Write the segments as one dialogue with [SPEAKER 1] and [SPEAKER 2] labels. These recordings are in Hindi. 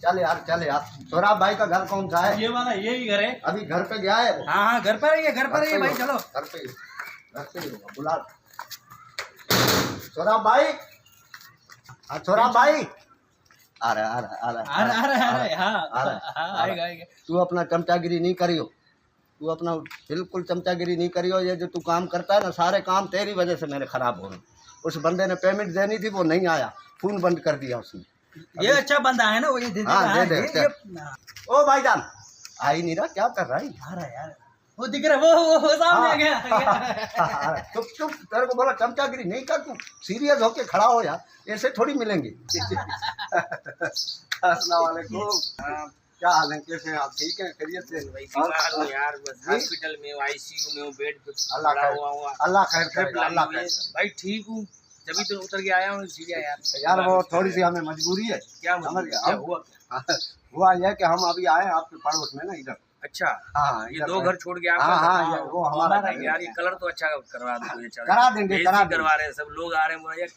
[SPEAKER 1] चल यार सौरभ भाई का घर कौन सा है?
[SPEAKER 2] ये वाला यही घर है।
[SPEAKER 1] अभी घर पे गया है वो?
[SPEAKER 2] हाँ घर पर ही है, घर पर ही है भाई। चलो
[SPEAKER 1] घर पे ही होगा। बुला सौरभ भाई। हाँ सौरभ भाई आ रहा
[SPEAKER 2] हाँ आएगा।
[SPEAKER 1] तू अपना चमचागिरी नहीं करियो, तू अपना बिल्कुल चमचागिरी नहीं करियो। ये जो तू काम करता है ना, सारे काम तेरी वजह से मेरे खराब हो रहे। उस बंदे ने पेमेंट देनी थी, वो नहीं आया, फोन बंद कर दिया उसने।
[SPEAKER 2] ये अच्छा बंदा है ना, वो ये दे देगा।
[SPEAKER 1] हाँ दे। ओ भाईजान आ ही नहीं रहा, क्या कर रहा है?
[SPEAKER 2] आ रहा है यार, वो दिख रहा है, वो सामने आ गया।
[SPEAKER 1] चुप तेरे को बोला चमचागिरी नहीं कर, तू सीरियस होके खड़ा हो यार, ऐसे थोड़ी मिलेंगे। अस्सलाम वालेकुम। क्या हाल है, कैसे हैं आप? ठीक है, खैरियत से?
[SPEAKER 3] यार बस हॉस्पिटल में आईसीयू में हूँ, बेड पे
[SPEAKER 1] अल्लाह
[SPEAKER 3] पड़ा
[SPEAKER 1] खैर
[SPEAKER 3] हुआ हूँ।
[SPEAKER 1] अल्लाह खैर करे, अल्लाह खैर करे।
[SPEAKER 3] भाई ठीक हूँ, तभी तो उतर के आया हूँ सीढ़िया
[SPEAKER 1] यार वो थोड़ी सी हमें मजबूरी है।
[SPEAKER 3] क्या
[SPEAKER 1] समझ गया?
[SPEAKER 3] क्या हुआ?
[SPEAKER 1] हुआ यह कि हम अभी आए आपके पड़ोस में ना, इधर।
[SPEAKER 3] अच्छा
[SPEAKER 1] हाँ
[SPEAKER 3] ये दो घर छोड़ के आप?
[SPEAKER 1] हाँ वो हमारा
[SPEAKER 3] यार ये कलर तो अच्छा करवा दो।
[SPEAKER 1] करा देंगे
[SPEAKER 3] करवा रहे हैं सब लोग, आ रहे हैं यार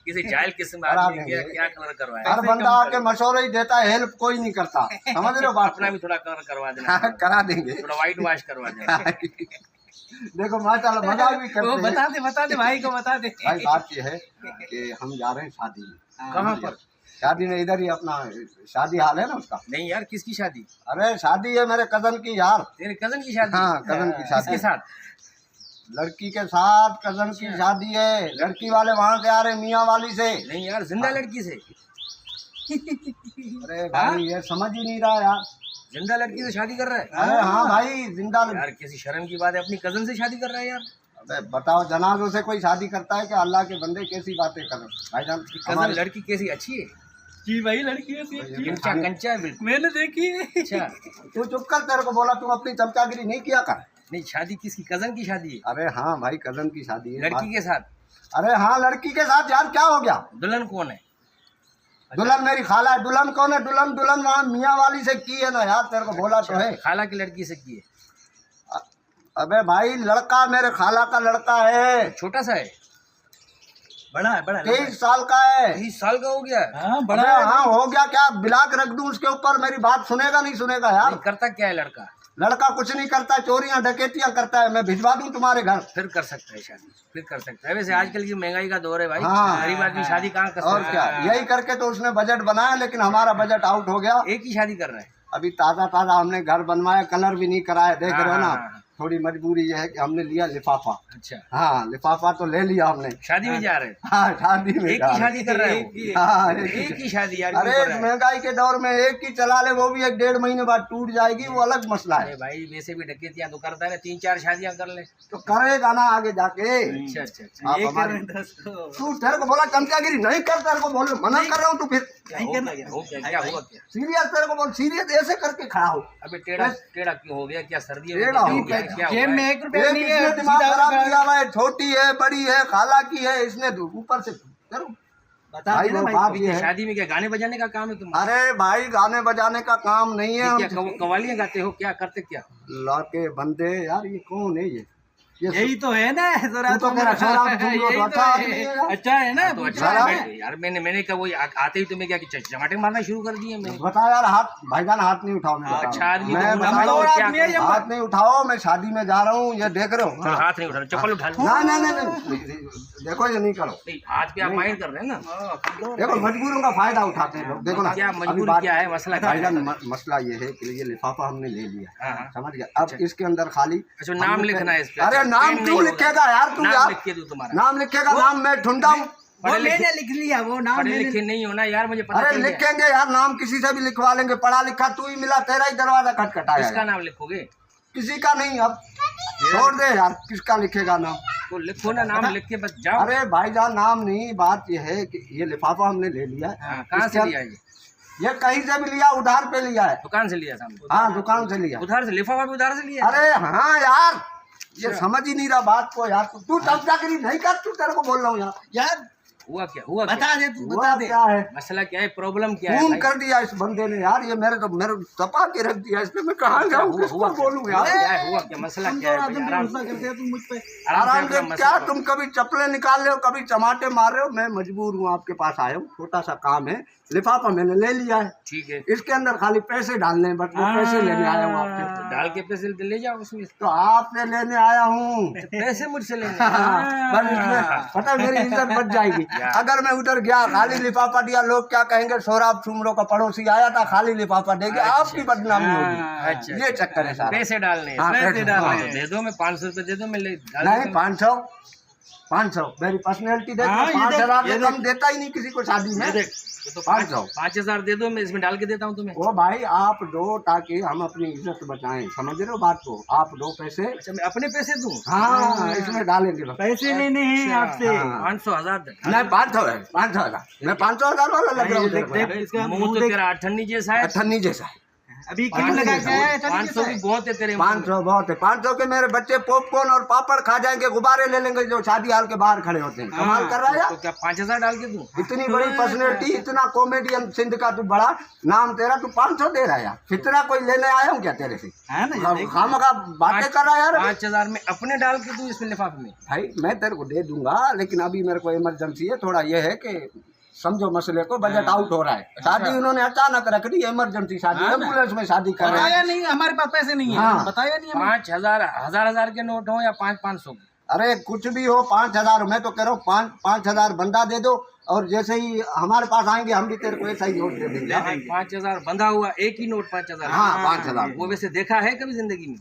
[SPEAKER 3] किसी जाहिल किस्म आदमी क्या कलर करवाए।
[SPEAKER 1] हर बंदा आके मशवरे ही देता है, हेल्प कोई नहीं करता। समझ रहे हो बात?
[SPEAKER 3] अपना भी थोड़ा कलर करवा देना।
[SPEAKER 1] करा देंगे,
[SPEAKER 3] थोड़ा व्हाइट वॉश करवा देना।
[SPEAKER 1] देखो माशाल्लाह मजाक भी करते हैं।
[SPEAKER 2] बता दे भाई को, बता दे
[SPEAKER 1] भाई बात ये है कि हम जा रहे हैं शादी में।
[SPEAKER 3] कहाँ पर?
[SPEAKER 1] शादी में इधर ही, अपना शादी हाल है ना उसका।
[SPEAKER 3] नहीं यार, किसकी शादी?
[SPEAKER 1] अरे शादी है मेरे कजन की यार।
[SPEAKER 3] तेरे कजन की शादी?
[SPEAKER 1] हाँ कजन की शादी।
[SPEAKER 3] किसके साथ?
[SPEAKER 1] लड़की के साथ कजन की शादी है। लड़की वाले वहाँ से आ रहे, मियाँ वाली से।
[SPEAKER 3] नहीं यार, जिंदा लड़की से?
[SPEAKER 1] अरे भाई ये समझ ही नहीं रहा यार,
[SPEAKER 3] जिंदा लड़की से शादी कर रहा है?
[SPEAKER 1] अरे हाँ भाई जिंदा।
[SPEAKER 3] यार किसी शर्म की बात है, अपनी कजन से शादी कर रहा है यार।
[SPEAKER 1] अबे बताओ, जनाजों से कोई शादी करता है क्या? अल्लाह के बंदे कैसी बातें कर रहे हो भाईजान?
[SPEAKER 3] कजन लड़की कैसी अच्छी है?
[SPEAKER 2] जी भाई, लड़की है
[SPEAKER 3] कंचा कंचा है बिल्कुल।
[SPEAKER 2] मैंने देखी है।
[SPEAKER 3] अच्छा
[SPEAKER 1] तू चुप कर, तेरे को बोला तू अपनी चमचागिरी नहीं किया कर।
[SPEAKER 3] नहीं, शादी किसकी? कजन की शादी है?
[SPEAKER 1] अरे हाँ भाई कजन की शादी है।
[SPEAKER 3] लड़की के साथ?
[SPEAKER 1] अरे हाँ लड़की के साथ। यार क्या हो गया?
[SPEAKER 3] दुल्हन कौन है?
[SPEAKER 1] दुल्हन मेरी खाला है। दुल्हन कौन है? दुल्हन वहाँ मियाँ वाली से की है ना यार, तेरे को बोला तो है।
[SPEAKER 3] खाला की लड़की से की है?
[SPEAKER 1] अबे भाई लड़का मेरे खाला का लड़का है।
[SPEAKER 3] छोटा सा है?
[SPEAKER 2] बड़ा है, बड़ा
[SPEAKER 1] 23 साल का है।
[SPEAKER 3] 30 साल का हो गया?
[SPEAKER 2] हाँ बड़ा
[SPEAKER 1] अबे
[SPEAKER 2] है।
[SPEAKER 1] हाँ हो गया, क्या बिलाक रख दूं उसके ऊपर? मेरी बात सुनेगा नहीं सुनेगा यार?
[SPEAKER 3] नहीं, करता क्या है लड़का?
[SPEAKER 1] लड़का कुछ नहीं करता, चोरियां डकैतियां करता है। मैं भिजवा दूं तुम्हारे घर?
[SPEAKER 3] फिर कर सकता है शादी, फिर कर सकता है। वैसे आजकल की महंगाई का दौर है भाई,
[SPEAKER 1] हाँ।
[SPEAKER 3] गरीब आदमी शादी कहाँ कर
[SPEAKER 1] और
[SPEAKER 3] सकता
[SPEAKER 1] क्या,
[SPEAKER 3] है?
[SPEAKER 1] यही करके तो उसने बजट बनाया, लेकिन हमारा बजट आउट हो गया।
[SPEAKER 3] एक ही शादी कर रहा है?
[SPEAKER 1] अभी ताजा हमने घर बनवाया, कलर भी नहीं कराया। देख रहे हो ना,
[SPEAKER 3] हाँ।
[SPEAKER 1] थोड़ी मजबूरी ये है कि हमने लिया लिफाफा।
[SPEAKER 3] अच्छा,
[SPEAKER 1] हाँ लिफाफा तो ले लिया हमने।
[SPEAKER 3] शादी में जा रहे हैं?
[SPEAKER 1] हाँ शादी में
[SPEAKER 3] एक ही शादी कर रहे हो?
[SPEAKER 1] हाँ
[SPEAKER 3] एक ही शादी यार?
[SPEAKER 1] अरे इस महंगाई के दौर में एक ही चला ले, वो भी 1-1.5 महीने बाद टूट जाएगी, वो अलग मसला है।
[SPEAKER 3] अरे भाई वैसे भी डकैतियां तो करता है ना, 3-4 शादियां कर ले
[SPEAKER 1] तो करेगा ना आगे जाके।
[SPEAKER 3] अच्छा अच्छा अच्छा।
[SPEAKER 1] आप
[SPEAKER 2] ये कर
[SPEAKER 1] हमारे-
[SPEAKER 2] रहे हैं 10 को।
[SPEAKER 1] तू तेरे को बोला चमचागिरी नहीं कर, तेरे को बोल मना कर रहा हूँ। तू फिर
[SPEAKER 3] क्या हो गया? क्या हुआ? क्या
[SPEAKER 1] सीरियस, तेरे को बोल सीरियस ऐसे करके खड़ा हो।
[SPEAKER 3] अबे टेढ़ा टेढ़ा क्यों हो गया? क्या सर्दी
[SPEAKER 1] टेढ़ा हो
[SPEAKER 3] गया?
[SPEAKER 1] गया।
[SPEAKER 3] क्या
[SPEAKER 2] जेब
[SPEAKER 3] हुआ
[SPEAKER 2] में
[SPEAKER 3] है?
[SPEAKER 2] 1 रुपया
[SPEAKER 1] ये
[SPEAKER 2] नहीं
[SPEAKER 1] किसने
[SPEAKER 2] है,
[SPEAKER 1] दिमाग
[SPEAKER 2] सीधा
[SPEAKER 1] खराब
[SPEAKER 2] होगा।
[SPEAKER 1] किया हुआ है? छोटी है, बड़ी है, खाला की है, इसने ऊपर से करो।
[SPEAKER 2] बता
[SPEAKER 1] भाई
[SPEAKER 2] देना
[SPEAKER 1] वो
[SPEAKER 2] भाई।
[SPEAKER 1] बात ये है।
[SPEAKER 3] शादी में क्या गाने बजाने का काम है तुम्हारा?
[SPEAKER 1] अरे भाई गाने बजाने का काम नहीं है।
[SPEAKER 3] क्या कव्वालियां गाते हो? क्या करते क्या?
[SPEAKER 1] ला के बंदे यार, ये कौन है? ये
[SPEAKER 2] यही तो है ना।
[SPEAKER 1] तू तो मेरा छोरा, तू
[SPEAKER 2] यही
[SPEAKER 1] तो अच्छा
[SPEAKER 2] है।
[SPEAKER 1] आदमी है यार।
[SPEAKER 2] अच्छा है ना,
[SPEAKER 3] तो
[SPEAKER 2] पूछा
[SPEAKER 3] अच्छा
[SPEAKER 1] है।
[SPEAKER 3] है यार। मैंने कहा वही आते ही तुम्हें क्या कि चमाटे मारना शुरू कर दिए मैंने?
[SPEAKER 1] बता यार, हाथ भाईजान हाथ नहीं उठाओ। मैं बता
[SPEAKER 3] अच्छा
[SPEAKER 1] रहा हूँ।
[SPEAKER 3] आदमी
[SPEAKER 1] मैं
[SPEAKER 3] तो
[SPEAKER 1] बता
[SPEAKER 3] भाई
[SPEAKER 1] रहा हूँ,
[SPEAKER 3] और क्या
[SPEAKER 2] आदमी है ये।
[SPEAKER 3] करूं?
[SPEAKER 1] हाथ नहीं उठाओ, मैं शादी में जा रहा हूँ, ये देख रहे हो।
[SPEAKER 3] चलो हाथ नहीं उठाना, चप्पल उठा लो।
[SPEAKER 1] नहीं, देखो ये नहीं करो।
[SPEAKER 3] नहीं, हाथ पे आप माइंड कर रहे हैं ना?
[SPEAKER 1] देखो मजबूरों का फायदा उठाते हैं लोग। देखो ना
[SPEAKER 3] क्या
[SPEAKER 1] अभी
[SPEAKER 3] मजबूरी
[SPEAKER 1] बात-
[SPEAKER 3] क्या है? मसला क्या है?
[SPEAKER 1] भाईजान मसला ये है कि ये लिफाफा हमने ले लिया,
[SPEAKER 3] हाँ, हाँ।
[SPEAKER 1] समझ गया? अब इसके अंदर खाली
[SPEAKER 3] अच्छा नाम लिखना है इस पे?
[SPEAKER 1] अरे नाम
[SPEAKER 3] पेन
[SPEAKER 1] क्यों
[SPEAKER 3] नहीं
[SPEAKER 1] लिखेगा
[SPEAKER 3] होगा।
[SPEAKER 1] यार तू?
[SPEAKER 3] नाम
[SPEAKER 1] यार
[SPEAKER 3] लिख के दूं तुम्हारा?
[SPEAKER 1] नाम लिखेगा, नाम मैं ढूंढा हूँ।
[SPEAKER 2] वो मैंने लिख लिया, वो नाम
[SPEAKER 3] पढ़े
[SPEAKER 2] मैंने
[SPEAKER 3] लिखे नहीं होना यार, मुझे पता
[SPEAKER 1] अरे
[SPEAKER 3] चल गया।
[SPEAKER 1] लिखेंगे यार, नाम किसी से भी लिखवा लेंगे। पढ़ा लिखा तू ही मिला, तेरा ही दरवाजा खटखटाया।
[SPEAKER 3] किसका नाम लिखोगे?
[SPEAKER 1] किसी का नहीं। अब छोड़ दे यार, किसका लिखेगा नाम?
[SPEAKER 3] तो लिखो ना, नाम लिख के बस जाओ।
[SPEAKER 1] अरे भाईजान नाम नहीं, बात ये है कि ये लिफाफा हमने ले लिया है।
[SPEAKER 3] हाँ, कहाँ से लिया
[SPEAKER 1] ये कहीं से भी लिया, उधार पे लिया है।
[SPEAKER 3] दुकान से लिया सामने?
[SPEAKER 1] हाँ दुकान से लिया।
[SPEAKER 3] उधार से? लिफाफा भी उधार से लिया?
[SPEAKER 1] अरे हाँ यार, ये समझ ही नहीं रहा बात को यार। तू चमचागिरी नहीं कर, तू तेरे को बोल रहा हूँ यार।
[SPEAKER 2] यार
[SPEAKER 3] हुआ क्या हुआ क्या?
[SPEAKER 2] बता दे तू,
[SPEAKER 1] हुआ
[SPEAKER 2] बता दे।
[SPEAKER 1] क्या है?
[SPEAKER 3] मसला क्या है, प्रॉब्लम क्या है
[SPEAKER 1] खून
[SPEAKER 3] भाई?
[SPEAKER 1] कर दिया इस बंदे ने यार, ये मेरे तपा के रख दिया इसने। मैं कहाँ जाऊँ,
[SPEAKER 3] हुआ
[SPEAKER 1] किसको बोलूँ यार?
[SPEAKER 3] क्या है, हुआ क्या, मसला क्या है भाई?
[SPEAKER 2] तुम
[SPEAKER 3] आराम
[SPEAKER 2] गुस्सा करते हो तुम मुझ पे।
[SPEAKER 1] आराम
[SPEAKER 3] से
[SPEAKER 1] से
[SPEAKER 3] अपना
[SPEAKER 1] क्या,
[SPEAKER 3] मसला-
[SPEAKER 1] तुम कभी चप्पलें निकाल रहे हो, कभी चमाटे मार रहे हो। मैं मजबूर हूँ, आपके पास आया हूँ, छोटा सा काम है। लिफाफा मैंने ले लिया है,
[SPEAKER 3] ठीक है,
[SPEAKER 1] इसके अंदर खाली पैसे डालने हैं, बस वो पैसे लेने आया हूँ आपके।
[SPEAKER 3] तो डाल के पैसे ले जाओ उसमें,
[SPEAKER 1] तो आपसे लेने आया हूँ।
[SPEAKER 3] पैसे मुझसे लेने हैं।
[SPEAKER 1] बस इसमें पता है मेरी इज्जत बच जाएगी। अगर मैं उधर गया, खाली लिफाफा दिया, लोग क्या कहेंगे, सौराब छुमरों का पड़ोसी आया था, खाली लिफाफा देंगे, आपकी बदनामी होगी।
[SPEAKER 3] अच्छा,
[SPEAKER 1] ये चक्कर है सारा।
[SPEAKER 3] पैसे डालने हैं,
[SPEAKER 1] हाँ,
[SPEAKER 3] पैसे
[SPEAKER 1] पैसे
[SPEAKER 3] डालने
[SPEAKER 1] डालने
[SPEAKER 3] हैं। दे दो, मैं 500 रुपए दे दो, मैं ले डाल
[SPEAKER 1] नहीं,
[SPEAKER 3] देता हूँ।
[SPEAKER 1] 500 मेरी पर्सनैलिटी देख,
[SPEAKER 2] हाँ, ये देख,
[SPEAKER 1] 5,000
[SPEAKER 2] ये
[SPEAKER 1] से कम देता ही नहीं किसी को शादी में।
[SPEAKER 3] ये तो
[SPEAKER 1] 500
[SPEAKER 3] 5,000 दे दो, मैं इसमें डाल के देता हूँ तुम्हें।
[SPEAKER 1] वो भाई आप दो, ताकि हम अपनी इज्जत बचाएं, समझ रहे हो बात को? आप दो पैसे,
[SPEAKER 3] अच्छा, मैं अपने पैसे दूँ?
[SPEAKER 1] हाँ इसमें डालेंगे बस।
[SPEAKER 2] पैसे लेने हैं आपसे।
[SPEAKER 1] हाँ।
[SPEAKER 3] 500,000
[SPEAKER 1] नहीं 500 है, 500,000 मैं 500,000 वाला लग रहा हूँ तेरे को
[SPEAKER 2] देख,
[SPEAKER 1] यार।
[SPEAKER 2] इसका
[SPEAKER 3] मुंह
[SPEAKER 2] मुंह
[SPEAKER 3] तो
[SPEAKER 2] देख।
[SPEAKER 3] तेरा अठन्नी जैसा है।
[SPEAKER 1] अठन्नी जैसा है।
[SPEAKER 2] अभी क्रीम लगा के आया है,
[SPEAKER 3] 500 भी बहुत है तेरे मुंह में।
[SPEAKER 1] 500 बहुत है। 500 के मेरे बच्चे पॉपकॉर्न और पापड़ खा जाएंगे, गुब्बारे ले लेंगे जो शादी हाल के बाहर खड़े होते हैं। कमाल कर रहा है यार।
[SPEAKER 3] तो क्या 5,000 डाल के दूँ?
[SPEAKER 1] इतनी बड़ी पर्सनैलिटी, इतना कॉमेडियन सिंध का तू बड़ा नाम, तेरा तू 500 दे रहा है यार। फितरा कोई लेने आया हूँ क्या तेरे से?
[SPEAKER 2] है ना, ये देख।
[SPEAKER 1] खामखा बातें कर रहा है यार।
[SPEAKER 3] 5,000 में अपने डाल के दूँ इसमें लिफाफे में?
[SPEAKER 1] भाई मैं तेरे को दे दूंगा, लेकिन अभी मेरे को इमरजेंसी है थोड़ा। ये है कि समझो मसले को, बजट आउट हो रहा है। शादी उन्होंने अचानक रख दी, इमरजेंसी शादी, एम्बुलेंस में शादी कर रहे हैं।
[SPEAKER 2] बताया नहीं, हमारे पास पैसे नहीं है।
[SPEAKER 1] हाँ।
[SPEAKER 2] बताया नहीं हमें।
[SPEAKER 3] 5,000 हजार के नोट हो या 500 के?
[SPEAKER 1] अरे कुछ भी हो, 5,000। मैं तो कह रहा हूँ 5,000 बंदा दे दो, और जैसे ही हमारे पास आएंगे हम भी तेरे को ऐसा ही नोट दे देंगे।
[SPEAKER 3] 5,000 बंधा हुआ, एक ही नोट 5,000?
[SPEAKER 1] हाँ 5,000।
[SPEAKER 3] वो वैसे देखा है कभी जिंदगी में?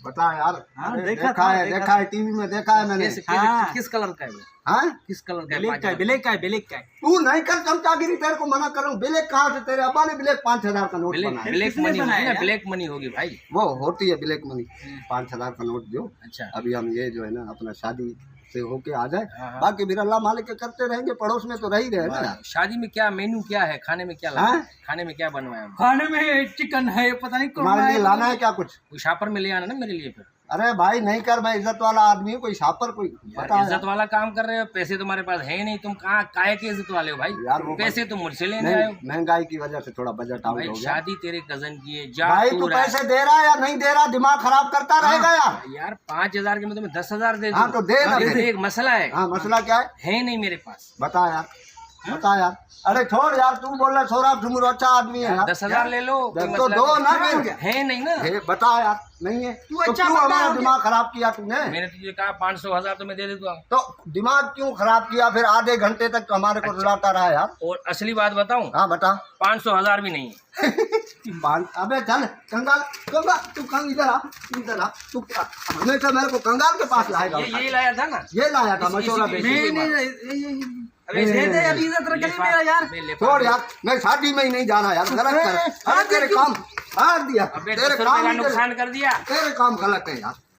[SPEAKER 1] बता यार।
[SPEAKER 2] हाँ,
[SPEAKER 1] अरे
[SPEAKER 2] देखा
[SPEAKER 1] देखा
[SPEAKER 2] था,
[SPEAKER 1] है,
[SPEAKER 2] देखा
[SPEAKER 1] देखा है, टीवी में देखा है मैंने।
[SPEAKER 2] हाँ।
[SPEAKER 3] किस कलर का है वो?
[SPEAKER 1] हाँ
[SPEAKER 3] किस कलर का है?
[SPEAKER 2] ब्लैक का है,
[SPEAKER 3] 5,000?
[SPEAKER 2] ब्लैक का है, ब्लैक का है।
[SPEAKER 1] तू नहीं कर चमचागिरी, तेरे को मना कर रहा हूँ। ब्लैक कहाँ से? तेरे अब्बा ने ब्लैक 5,000 का नोट
[SPEAKER 3] ब्लैक
[SPEAKER 1] बनाया।
[SPEAKER 3] ब्लैक
[SPEAKER 2] किसने
[SPEAKER 3] मनी होगी
[SPEAKER 2] बनाया
[SPEAKER 3] ना,
[SPEAKER 2] यार?
[SPEAKER 3] ब्लैक मनी होगी भाई।
[SPEAKER 1] वो होती है ब्लैक मनी। 5,000 का नोट दो।
[SPEAKER 3] अच्छा,
[SPEAKER 1] अभी हम ये जो है ना अपना शादी से होके आ जाए,
[SPEAKER 3] हाँ, हाँ।
[SPEAKER 1] बाकी फिर अल्लाह मालिक के करते रहेंगे, पड़ोस में तो रह ही रहे ना यार।
[SPEAKER 3] शादी में क्या मेन्यू क्या है, खाने में क्या
[SPEAKER 1] हाँ?
[SPEAKER 3] लाना? खाने में क्या बनवाया?
[SPEAKER 2] खाने में चिकन है, पता नहीं कौन
[SPEAKER 1] तुम्हारे लिए लाना है क्या कुछ?
[SPEAKER 3] कोई शापर में ले आना ना मेरे लिए फिर।
[SPEAKER 1] अरे भाई नहीं कर, मैं इज्जत वाला आदमी हूँ, कोई शापर कोई
[SPEAKER 3] यार
[SPEAKER 1] पता है।
[SPEAKER 3] इज्जत वाला काम कर रहे हो, पैसे तुम्हारे पास है ही नहीं, तुम कहाँ काहे के इज्जत वाले हो भाई?
[SPEAKER 1] यार वो
[SPEAKER 3] पैसे तुम मुझसे लेने आए हो।
[SPEAKER 1] नहीं, महंगाई की वजह से थोड़ा बजट आउट
[SPEAKER 3] भाई
[SPEAKER 1] हो गया।
[SPEAKER 3] शादी तेरे कजन की है, जा
[SPEAKER 1] भाई
[SPEAKER 3] तू
[SPEAKER 1] तू
[SPEAKER 3] रहा है।
[SPEAKER 1] पैसे दे रहा है या नहीं दे रहा, दिमाग खराब करता रहेगा यार।
[SPEAKER 3] यार 5,000 के मैं तुम्हें 10,000 दे
[SPEAKER 1] हाँ,
[SPEAKER 3] दूं।
[SPEAKER 1] तो दे ना
[SPEAKER 3] अभी
[SPEAKER 1] फिर।
[SPEAKER 3] एक मसला है,
[SPEAKER 1] हाँ मसला क्या
[SPEAKER 3] है नहीं मेरे पास।
[SPEAKER 1] बता यार, बता यार। अरे छोड़ यार, तू बोल रहा सौराब झुमरू अच्छा आदमी है यार।
[SPEAKER 3] 10,000 ले लो, कोई
[SPEAKER 1] तो
[SPEAKER 3] मसला
[SPEAKER 1] दो
[SPEAKER 3] नहीं।
[SPEAKER 1] ना फिर।
[SPEAKER 3] है नहीं ना।
[SPEAKER 1] हे, बता यार, नहीं है
[SPEAKER 2] तू
[SPEAKER 1] तो
[SPEAKER 2] अच्छा
[SPEAKER 1] क्यों
[SPEAKER 2] बंदा
[SPEAKER 1] हमारा
[SPEAKER 2] हो
[SPEAKER 1] दिमाग खराब किया तूने?
[SPEAKER 3] मैंने तुझे कहा 500,000 तो मैं दे देता हूँ।
[SPEAKER 1] तो दिमाग क्यों खराब किया फिर? आधे घंटे तक तो हमारे को रुलाता रहा यार।
[SPEAKER 3] और असली बात बताऊं,
[SPEAKER 1] हाँ बता।
[SPEAKER 3] 500,000 भी नहीं है।
[SPEAKER 1] अबे चल कंगाल, कंगाल तू इधर आ, इधर आ। तू हमेशा मेरे को कंगाल के पास लाएगा।
[SPEAKER 3] ये लाया था ना।
[SPEAKER 1] ये लाया था मशोरा
[SPEAKER 3] इसी-
[SPEAKER 1] बेचने के
[SPEAKER 2] नहीं
[SPEAKER 1] बाद।
[SPEAKER 2] नहीं,
[SPEAKER 3] अबे
[SPEAKER 2] दे दे, अभी इज्जत रख नहीं मेरा यार।
[SPEAKER 3] मैं ले
[SPEAKER 1] छोड़ यार, मैं शादी में ही नहीं जाना यार, गलत कर। अरे तेरे काम हार दिया,
[SPEAKER 3] अबे
[SPEAKER 1] तेरे
[SPEAKER 3] 10 रुपए
[SPEAKER 1] काम
[SPEAKER 3] का
[SPEAKER 1] ही
[SPEAKER 3] नुकसान कर दिया।
[SPEAKER 1] तेरे काम गलत है यार।